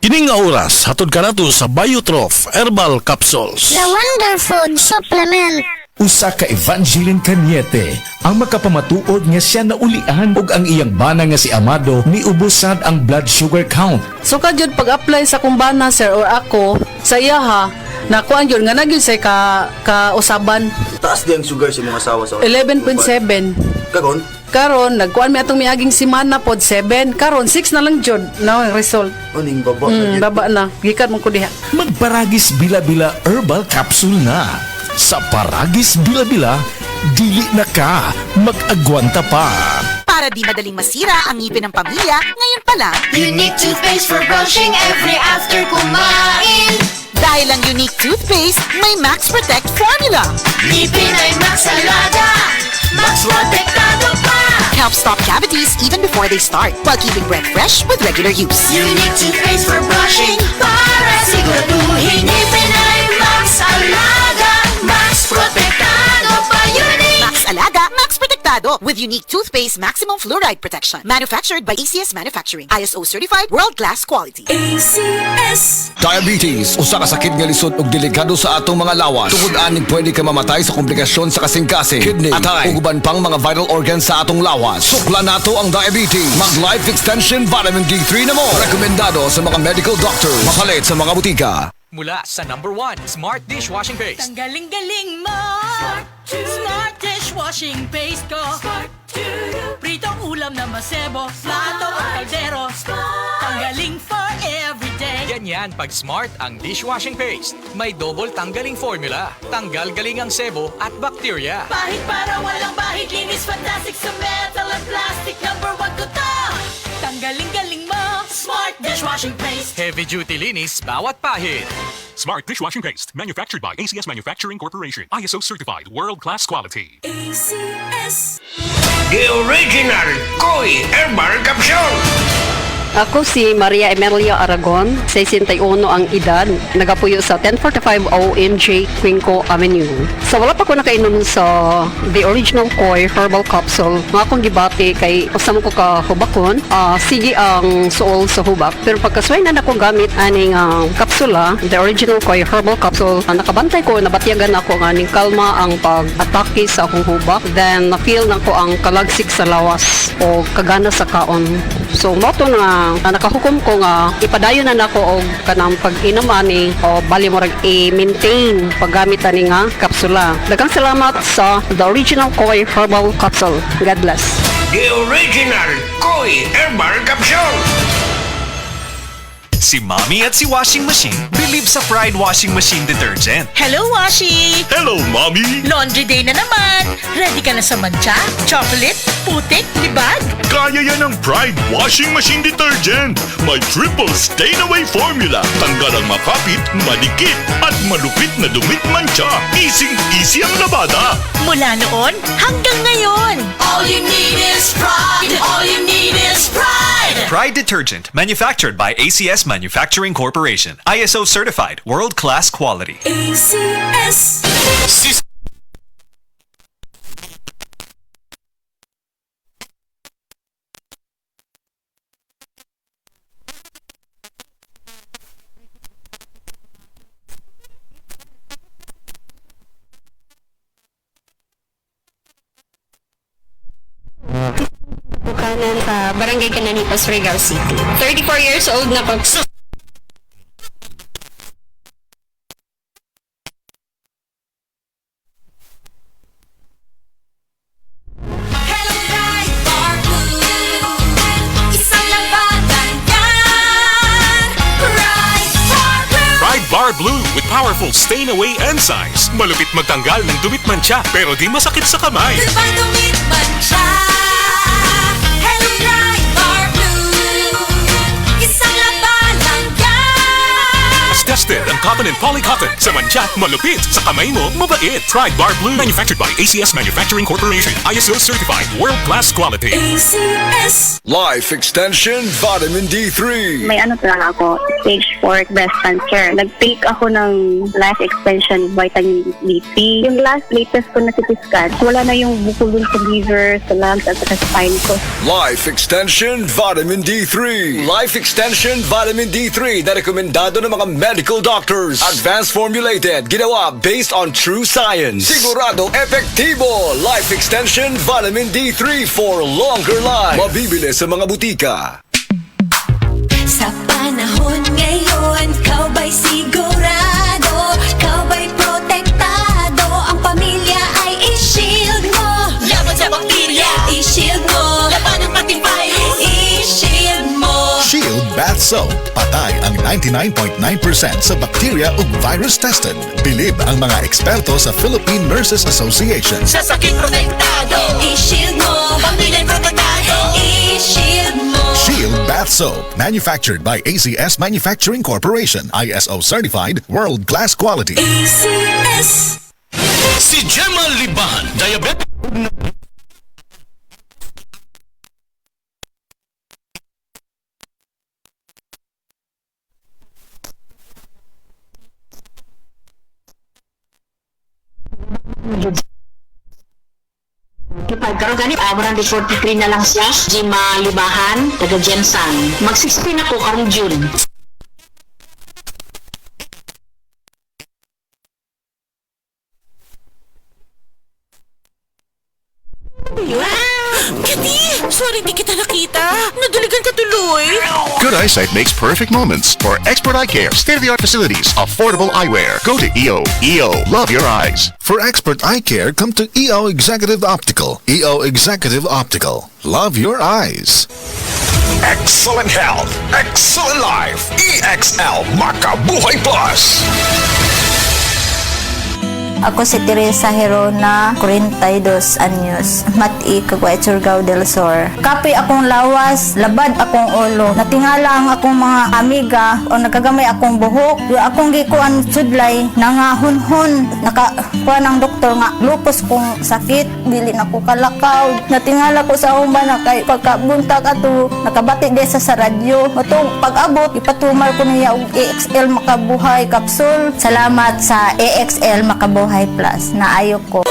Kining nga oras, hatod ka nato sa Biotrof Herbal Capsules. The Wonder Food Supplement. Usa ka Evangeline Cañete ang makapamatuod nga siya naulian ug ang iyang bana nga si Amado niubusad ang blood sugar count. So kadyod pag-apply sa kumbana sir or ako sa iya ha, nakuan yun nga nagyud say ka usaban Taas di ang sugar sa mga asawa sa 11.7. Kagon? Karon nagkuan mi atong miaging simana pod 7. Karon 6 na lang jud na ang result. Aning baba. Baba na. Gikan mo ko diha. Magparagis bila-bila herbal capsule na. Sa Paragis Bila-Bila, dili na ka mag-agwanta pa. Para di madaling masira ang ngipin ng pamilya, ngayon pa lang, Unique toothpaste for brushing every after kumain. dahil ang unique toothpaste, may Max Protect formula. Ngipin ay Max Alaga, Max Protektado pa. Helps stop cavities even before they start, while keeping breath fresh with regular use. Unique toothpaste for brushing para siguraduhin ngipin ay Max Alaga, Max Protektado pa. Unique. Max Alaga, Max Protectado with unique toothpaste maximum fluoride protection. Manufactured by ACS Manufacturing. ISO certified world-class quality. ACS. Diabetes, usa ka sakit nga lisod ug delikado sa atong mga lawas. Tungod aning pwede ka mamatay sa komplikasyon sa kasing-kasing, kidney, atay, ug uban pang mga vital organs sa atong lawas. Sukla nato ang diabetes. Mag Life Extension Vitamin D3 na mo. Rekomendado sa mga medical doctors. Mapalit sa mga butika. Mula sa #1 Smart Dishwashing Paste. Ang galing-galing mo! Smart dishwashing paste ko! Pritong ulam na masebo, plato o kaldero. Tanggaling for everyday. Ganyan pag Smart ang dishwashing paste. May double tanggaling formula. Tanggal galing ang sebo at bakterya. Bahid para walang bahid, linis fantastic sa metal at plastic. #1 ko to! Tanggaling-galing mo! Smart dishwashing paste. Heavy duty linis bawat pahid. Smart Dishwashing Paste, manufactured by ACS Manufacturing Corporation. ISO certified, world-class quality. ACS. The original Koi Herbal Capsule. Ako si Maria Emelia Aragon, 61 ang edad, nagapuyo sa 1045 ONJ Quinco Avenue. Sa wala pa ko nakainom sa the original Koi Herbal Capsule, mga akong gibati kay usam ko ka hubakon, sige ang suol sa hubak. Pero pagkasway na nako gamit aning kapsula, the original Koi Herbal Capsule, nakabantay ko, nabatyagan ako ng aning kalma ang pag-atake sa akong hubak. Then na-feel na ko ang kalagsik sa lawas o kagana sa kaon. So moto na nakahukom ko nga ipadayon na nako og kanang pag-inom ani o bali mo rag i-maintain paggamit ani nga kapsula. Daghang salamat sa the original Koi Herbal Capsule. God bless. The original Koi Herbal Capsule. Si Mommy at si Washing Machine believe sa Pride Washing Machine Detergent. Hello, Washi! Hello, Mommy! Laundry day na naman! Ready ka na sa mancha, chocolate, putik, libag? Kaya yan ang Pride Washing Machine Detergent. May triple stain-away formula. Tanggal ang makapit, malikit, at malupit na dumit mancha. Easy-easy ang labada. Mula noon hanggang ngayon. All you need is pride. All you need is pride. Pride Detergent, manufactured by ACS Manufacturing Corporation. ISO certified, world-class quality. ACS. Bukanan sa Barangay Cananitas, Surigao City. 34 years old na pag... Hello, Pride Bar Blue. Isang labanan yan. Pride Bar Blue. Pride Bar Blue with powerful stain-away enzymes. Malupit magtanggal ng dumit mancha, pero di masakit sa kamay. Diba dumit man siya? Hello, Pride Bar Blue. Isang labanan yan. As tested ang Cotton and Polycotton. Sa mancha, malupit. Sa kamay mo, mabait. Try Bar Blue. Manufactured by ACS Manufacturing Corporation. ISO certified. World-class quality. ACS. Life Extension Vitamin D3. May ano talaga ako, stage 4 breast cancer. Nag-take ako ng life extension vitamin D3. Yung latest ko na CT scan, wala na yung bukol sa liver, sa lungs, at sa spine ko. Life Extension Vitamin D3. Life Extension Vitamin D3 na rekomendado ng mga medical doctors. Advanced formulated, ginawa based on true science. Sigurado epektibo. Life Extension Vitamin D3 for longer life. Mabibili sa mga butika. Sa panahon ngayon, kau ba'y sigurado? Kau ba'y protektado? Ang pamilya ay i-shield mo. Laban sa bakterya, i-shield mo. Laban ng pati virus, i-shield mo. Shield Bath Soap. Patay ang 99.9% sa bacteria ug virus tested. Bilib ang mga eksperto sa Philippine Nurses Association. Sa sakit protektado, i-shield mo. Pamilya protektado, i-shield mo. Shield Bath Soap. Manufactured by ACS Manufacturing Corporation. ISO certified. World-class quality. ACS. Si Gemma Liban, diabetic. Karon gani 143 na lang siya. Gemma Libahan, taga Jensan. Mag-16 ako karong June. Kitty! Sorry, di kita nakita. Nadaligan ka tuloy. Good eyesight makes perfect moments. For expert eye care, state-of-the-art facilities, affordable eyewear, go to EO. EO, love your eyes. For expert eye care, come to EO Executive Optical. EO Executive Optical, love your eyes. Excellent health, excellent life. EXL Makabuhay Plus. Ako si Teresa Herona, 42 anyos, mati kagway Surigao del Sur. Kapi akong lawas, labad akong ulo. Natingala ang akong mga amiga o nagagamay akong buhok. Yung akong gikuan sudlay, nangahunhon. Nakakuha ng doktor nga, lupus kong sakit, dili na ko kalakaw. Natingala ko sa akong bana kay pagkabuntag ato, nakabati desa sa radyo. Matong pag-abot, ipatumar ko niya og EXL Makabuhay Capsule. Salamat sa EXL Makabuhay Plus na ayok ko.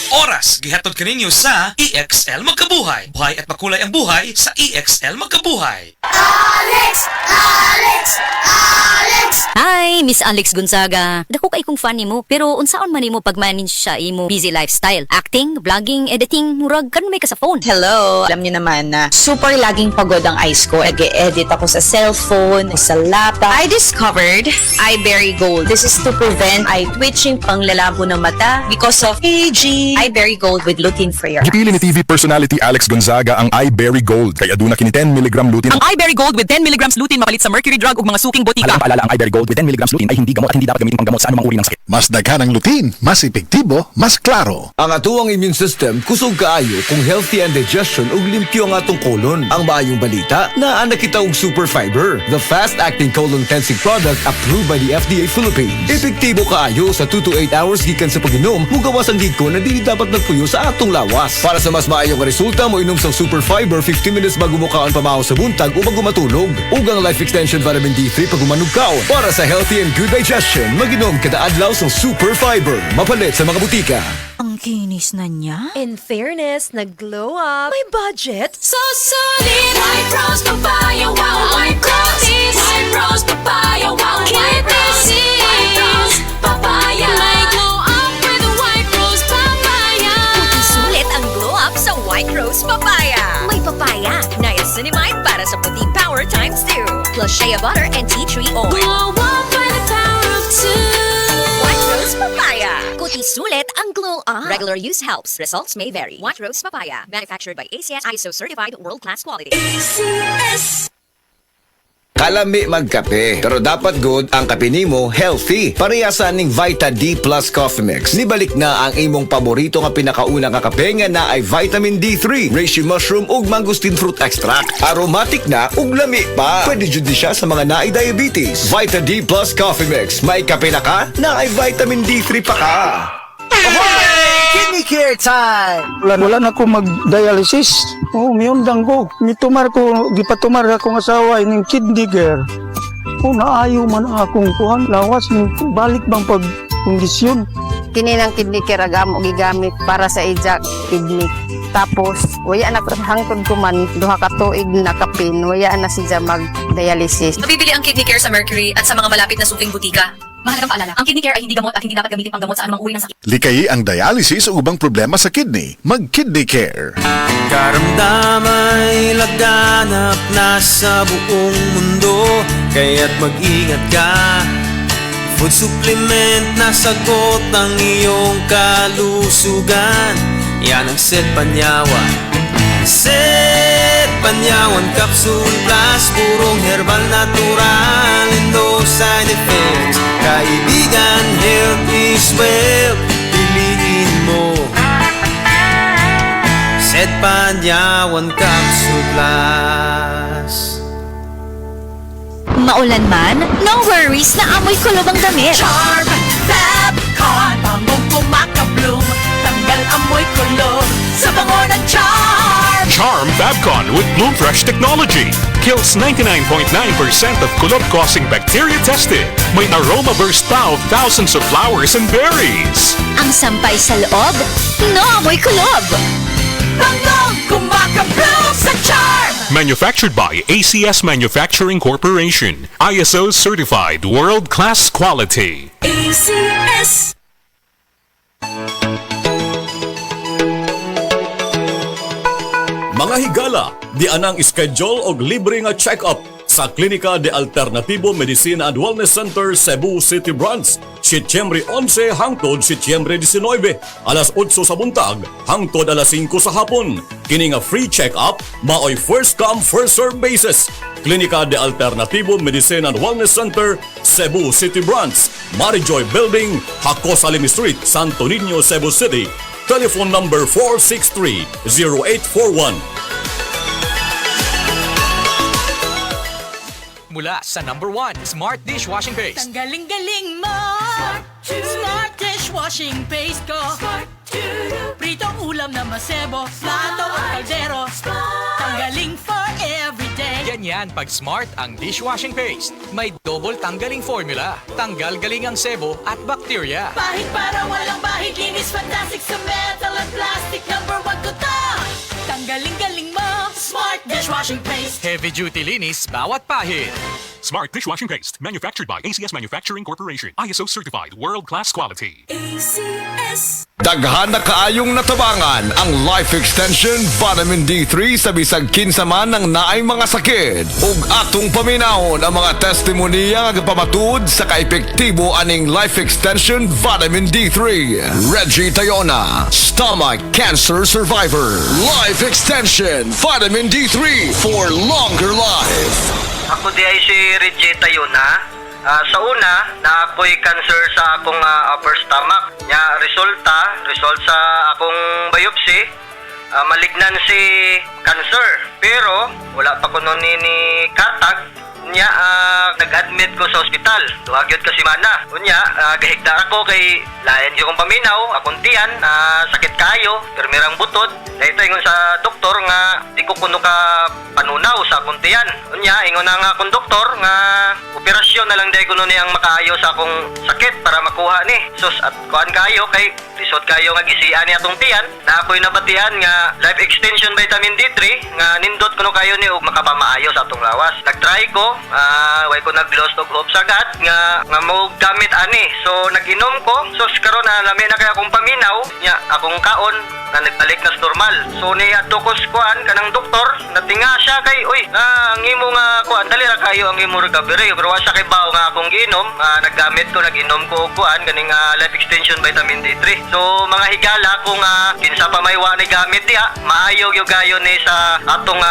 Oras, gihatod kaninyo sa EXL Magkabuhay. Buhay at makulay ang buhay sa EXL Magkabuhay. Alex! Alex! Alex! Hi, Miss Alex Gonzaga. Dako kay kong fan nimo, pero unsaon man nimo pag-manage sa imo busy lifestyle? Acting, vlogging, editing, murag karon may ka sa phone. Hello! Alam niyo naman na super laging pagod ang eyes ko. Nag-e-edit ako sa cellphone, sa laptop. I discovered Eyeberry Gold. This is to prevent eye twitching, panglalabo ng mata because of aging. Eyeberry Gold with lutein free. Gipili ni TV personality Alex Gonzaga ang Eyeberry Gold. Kaya aduna kini 10 mg lutein. Ang Eyeberry Gold with 10 mg lutein mapalit sa mercury drug ug mga suking botika. Paalala ang Eyeberry Gold with 10 mg lutein ay hindi gamot at hindi dapat gamitin panggamot sa anumang uri ng sakit. Mas daghan ang lutein, mas epektibo, mas klaro. Ang atuang immune system kusog kaayo kung healthy ang digestion ug limpyo ang atong colon. Ang maayong balita, naa na kita og super fiber, the fast-acting colon cleansing product approved by the FDA Philippines. Epektibo kaayo sa 2 to 8 hours gikan sa pag-inom, mugawas ang giko na dili dapat nagpuyo sa atong lawas. Para sa mas maayong resulta, mo inom sang super fiber 50 minutes bago mo kaon pamahaw sa buntag o bago matulog. Ug ang Life Extension Vitamin D3 pag umanug kaon. Para sa healthy and good digestion, mag-inom kada adlaw sang super fiber. Mapalit sa mga butika. Ang kinis na niya. In fairness, nag-glow up. May budget. So solid. White Rose Papaya, wow. White Rose. White Rose Papaya, wow. White Rose. White Rose Papaya. May glow up with White Rose Papaya. Puti sulit ang glow up sa White Rose Papaya. May papaya, niacinamide para sa puting power times 2. Plus shea butter and tea tree oil. Glow up by the power of 2. White Rose Papaya. Puti sulit ang glow up. Regular use helps. Results may vary. White Rose Papaya. Manufactured by ACS ISO certified world-class quality. ACS. kalami magkape. Pero dapat good ang kape nimo healthy. Parehasa ning Vita D Plus Coffee Mix. Nibalik na ang imong paborito nga pinakauna nga kape nga na ay vitamin D3, reishi mushroom ug mangosteen fruit extract. Aromatic na ug lami pa. Pwede jud ni siya sa mga naay diabetes. Vita D Plus Coffee Mix. May kape na ka, na ay vitamin D3 pa ka. Kidney care time! Wala na ko mag-dialysis. Miyundang ko. Gipatumar akong asawa ining kidney care. Naayo man akong kuhan. Lawas, balik bang pag-kondisyon. Kini ng kidney care agam o gigamit para sa ijak kidney. Tapos, waya na hangtod ko man, 2 ka tuig na kapin, waya na siya mag-dialysis. Mabibili ang kidney care sa Mercury at sa mga malapit na suking butika. Mahalagang paalala, ang kidney care ay hindi gamot at hindi dapat gamitin pang gamot sa anumang uri ng sakit. Likayi ang dialysis o ubang problema sa kidney. Mag-Kidney Care. Karamdamay laganap na sa buong mundo, kaya't mag-ingat ka. Food supplement na sagot ang iyong kalusugan. Yan ang Set Panyawan. Set Panyawan Capsule Plus, purong herbal natural and no side effects. Kaibigan, health is wealth, piliin mo Set Panyawan Capsule Plus. Maulan man, no worries na amoy kulob ang damit. Charm Fabcon, bangong kumakabloom, tanggal amoy kulob sa bango ng Charm. Charm Fabcon with Bloom Fresh technology kills 99.9% of kulob-causing bacteria tested. May aroma burst pa of thousands of flowers and berries. Ang sampay sa loob, no amoy kulob. Bangong kumakabloom sa Charm. Manufactured by ACS Manufacturing Corporation. ISO certified world-class quality. ACS. Mga higala, di anang schedule og libre nga check-up sa Klinika de Alternativo Medicina and Wellness Center Cebu City Branch, Setyembre 11 hangtod Setyembre 19, alas 8 sa buntag hangtod alas 5 sa hapon. Kini nga free check-up, maoy first come first serve basis. Klinika de Alternativo Medicina and Wellness Center Cebu City Branch, Marijoy Building, Hakos Alimi Street, Santo Niño, Cebu City. Telephone number 463-0841. Mula sa number 1 Smart Dishwashing Paste. Tanggaling-galing mo. Smart Dishwashing Paste ko. Pritong ulam na masebo, plato o kaldero. Tanggaling for everyday. Ganyan pag Smart ang dishwashing paste. May double tanggaling formula. Tanggal galing ang sebo at bakterya. Pahit para walang bahid, linis fantastic sa metal at plastic. Number 1 ko to. Tanggaling-galing mo. Smart Dishwashing Paste. Heavy duty linis bawat pahid. Smart Dishwashing Paste. Manufactured by ACS Manufacturing Corporation. ISO certified world-class quality. ACS. Daghan na kaayong natabangan ang Life Extension Vitamin D3 sa bisag kinsa man ng naay mga sakit. Ug atong paminahon ang mga testimonya nga pamatud sa kaepektibo aning Life Extension Vitamin D3. Reggie Tayona, Stomach Cancer Survivor. Life Extension Vitamin D3 for longer life. Ako di ay si Reggie Tayona. Sa una, na ako'y cancer sa akong upper stomach. Result sa akong biopsy, malignancy cancer. Pero, wala pa ko nun ni katag. Nag-admit ko sa ospital. Tuwagyod kasi mana. Gahigda ako kay layan yung paminaw, akong tiyan, sakit kayo, permirang butod. Dahito ingon sa doktor nga di ko kuno ka panunaw sa akong tiyan. Ingon na nga akong doktor nga operasyon na lang dahil kuno niyang makaayo sa akong sakit para makuha ni. Sus, at kuhan kayo kay lisod kayo nga gisian ni atong tiyan na ako'y nabatian nga Life Extension Vitamin D3 nga nindot kuno kayo ni og makapamaayo sa atong lawas. Nag-try ko, way ko nag-lost og hope sagad nga mo gamit ani. So nag-inom ko, so karon na lami na kay akong paminaw nya akong kaon na nagbalik na normal. So ni adto ko kuan kanang doktor natinga siya kay ang imo nga kuan dali ra kayo ang imong recovery pero wa sa kibaw nga akong giinom, naggamit ko nag-inom ko kuan kaning life extension vitamin D3. So mga higala kung kinsa pa may wa ni gamit diha, maayo gyud gayo ni sa atong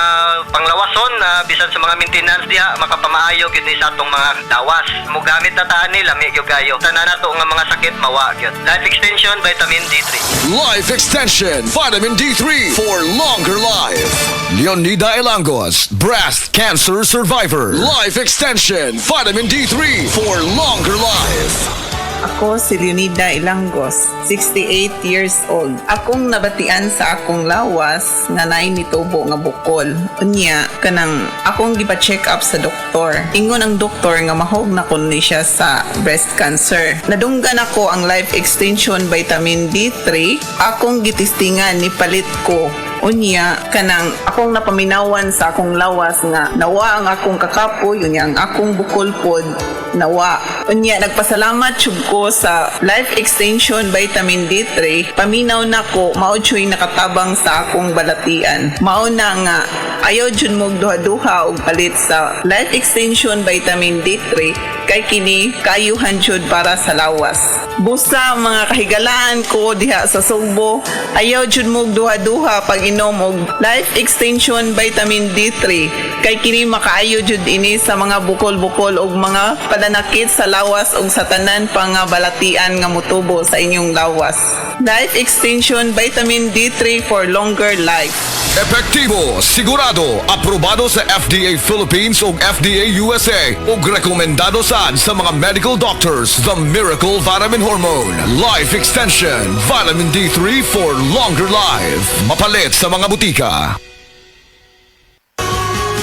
panglawason bisan sa mga maintenance diha makapamaayo gyud ni sa atong mga lawas. Mo gamit na taan ni lami gyud gayo. Tanan nato nga mga sakit mawa gyud. Life extension vitamin D3. Life Extension Vitamin D3 for longer life. Leonida Elangos, breast cancer survivor. Life Extension Vitamin D3 for longer life. Ako si Leonida Ilangos, 68 years old. Akong nabatian sa akong lawas nga naay nitubo nga bukol. Unya, kanang akong gipa-check up sa doktor. Ingon ang doktor nga mahog na kun ni siya sa breast cancer. Nadunggan ako ang Life Extension Vitamin D3. Akong gitistingan ni palit ko. Unya, kanang akong napaminawan sa akong lawas nga nawa ang akong kakapoy, unya ang akong bukol pod nawa. Unya, nagpasalamat syud ko sa Life Extension Vitamin D3. Paminaw na ko, mao choy nakatabang sa akong balatian. Mao na nga, ayaw jud mo duha-duha og palit sa Life Extension Vitamin D3 kay kini kayuhan jud para sa lawas. Busa mga kahigalaan ko diha sa Sugbo, ayaw jud mo duha-duha pag inom og Life Extension Vitamin D3 kay kini makaayo jud ini sa mga bukol-bukol og mga pananakit sa lawas og sa tanan pa nga balatian nga motubo sa inyong lawas. Life Extension Vitamin D3 for longer life. Epektibo, sigurado, aprobado sa FDA Philippines ug FDA USA ug rekomendado sa mga medical doctors. The Miracle Vitamin Hormone Life Extension Vitamin D3 for longer life. Mapalit sa mga butika.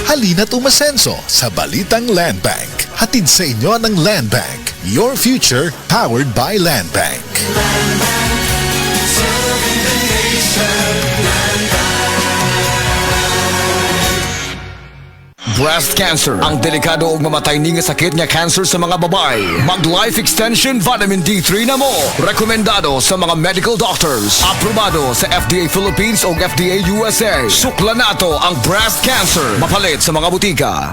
Halina't umasenso sa Balitang Land Bank. Hatid sa inyo ng Land Bank. Your future powered by Land Bank. Breast cancer, ang delikado ug mamatay ni nga sakit nga cancer sa mga babae. Mag Life Extension Vitamin D3 na mo. Rekomendado sa mga medical doctors. Aprobado sa FDA Philippines ug FDA USA. Sukla nato ang breast cancer. Mapalit sa mga butika.